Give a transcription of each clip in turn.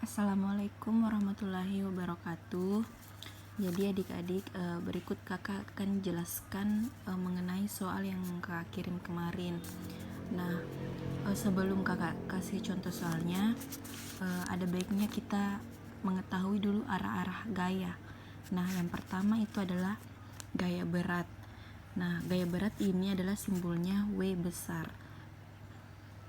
Assalamualaikum warahmatullahi wabarakatuh. Jadi adik-adik, berikut kakak akan jelaskan mengenai soal yang kakak kirim kemarin. Nah, sebelum kakak kasih contoh soalnya, ada baiknya kita mengetahui dulu arah-arah gaya. Nah, yang pertama itu adalah gaya berat. Nah, gaya berat ini adalah simbolnya W besar.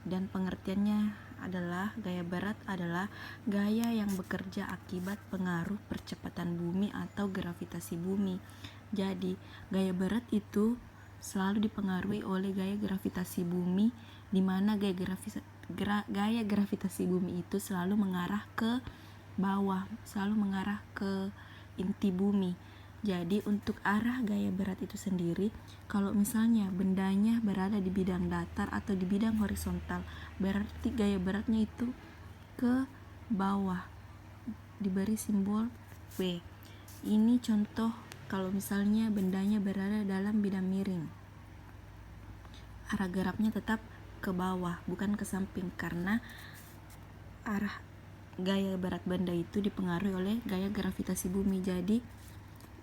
Dan pengertiannya adalah gaya berat adalah gaya yang bekerja akibat pengaruh percepatan bumi atau gravitasi bumi. Jadi, gaya berat itu selalu dipengaruhi oleh gaya gravitasi bumi, di mana gaya gravitasi bumi itu selalu mengarah ke bawah, selalu mengarah ke inti bumi. Jadi untuk arah gaya berat itu sendiri, kalau misalnya bendanya berada di bidang datar atau di bidang horizontal, berarti gaya beratnya itu ke bawah, diberi simbol W. Ini contoh kalau misalnya bendanya berada dalam bidang miring, arah geraknya tetap ke bawah, bukan ke samping, karena arah gaya berat benda itu dipengaruhi oleh gaya gravitasi bumi. Jadi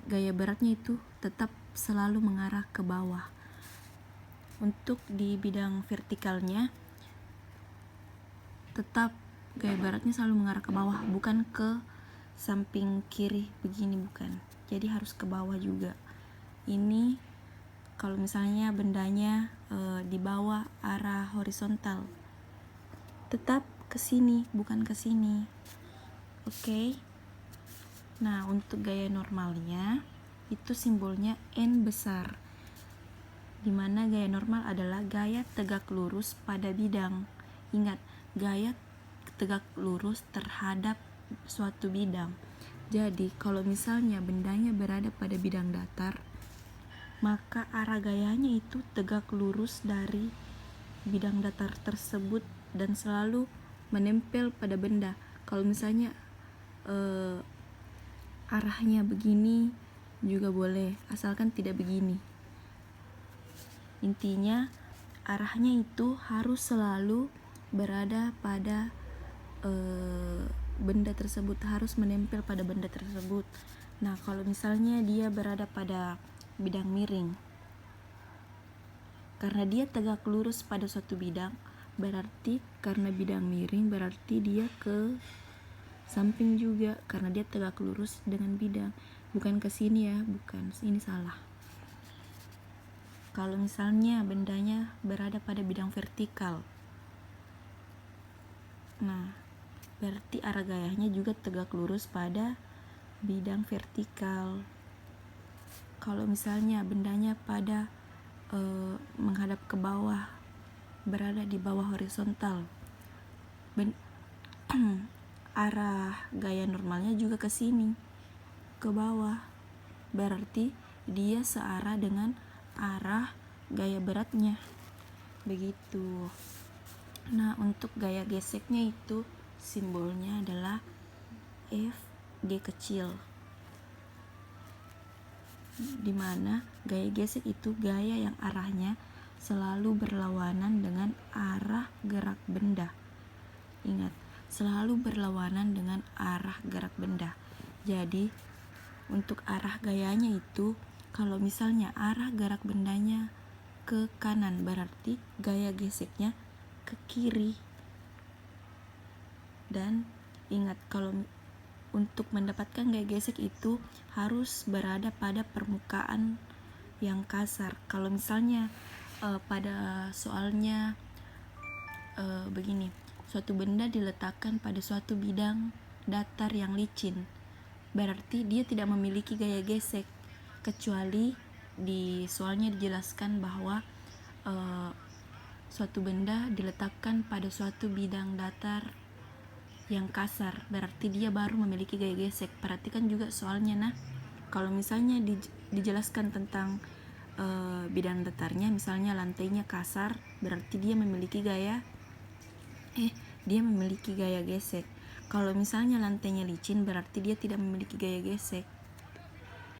gaya beratnya itu tetap selalu mengarah ke bawah. Untuk di bidang vertikalnya tetap gaya beratnya selalu mengarah ke bawah, bukan ke samping kiri begini, bukan. Jadi harus ke bawah juga. Ini kalau misalnya bendanya di bawah arah horizontal, tetap ke sini, bukan ke sini. Oke. Nah, untuk gaya normalnya itu simbolnya N besar, dimana gaya normal adalah gaya tegak lurus pada bidang. Ingat, gaya tegak lurus terhadap suatu bidang. Jadi kalau misalnya bendanya berada pada bidang datar, maka arah gayanya itu tegak lurus dari bidang datar tersebut dan selalu menempel pada benda. Kalau misalnya arahnya begini juga boleh, asalkan tidak begini. Intinya arahnya itu harus selalu berada pada benda tersebut, harus menempel pada benda tersebut. Nah, kalau misalnya dia berada pada bidang miring, karena dia tegak lurus pada suatu bidang, berarti karena bidang miring berarti dia ke samping juga, karena dia tegak lurus dengan bidang, bukan ke sini ya, bukan, ini salah. Kalau misalnya bendanya berada pada bidang vertikal, nah berarti arah gayanya juga tegak lurus pada bidang vertikal. Kalau misalnya bendanya pada menghadap ke bawah, berada di bawah horizontal, arah gaya normalnya juga ke sini, ke bawah, berarti dia searah dengan arah gaya beratnya, begitu. Nah, untuk gaya geseknya itu simbolnya adalah F G kecil, dimana gaya gesek itu gaya yang arahnya selalu berlawanan dengan arah gerak benda. Ingat, selalu berlawanan dengan arah gerak benda. Jadi untuk arah gayanya itu, kalau misalnya arah gerak bendanya ke kanan, berarti gaya geseknya ke kiri. Dan ingat, kalau untuk mendapatkan gaya gesek itu harus berada pada permukaan yang kasar. Kalau misalnya pada soalnya begini, suatu benda diletakkan pada suatu bidang datar yang licin, berarti dia tidak memiliki gaya gesek, kecuali di soalnya dijelaskan bahwa suatu benda diletakkan pada suatu bidang datar yang kasar, berarti dia baru memiliki gaya gesek. Perhatikan juga soalnya. Nah, kalau misalnya dijelaskan tentang bidang datarnya, misalnya lantainya kasar, berarti dia memiliki gaya gesek. Kalau misalnya lantainya licin, berarti dia tidak memiliki gaya gesek.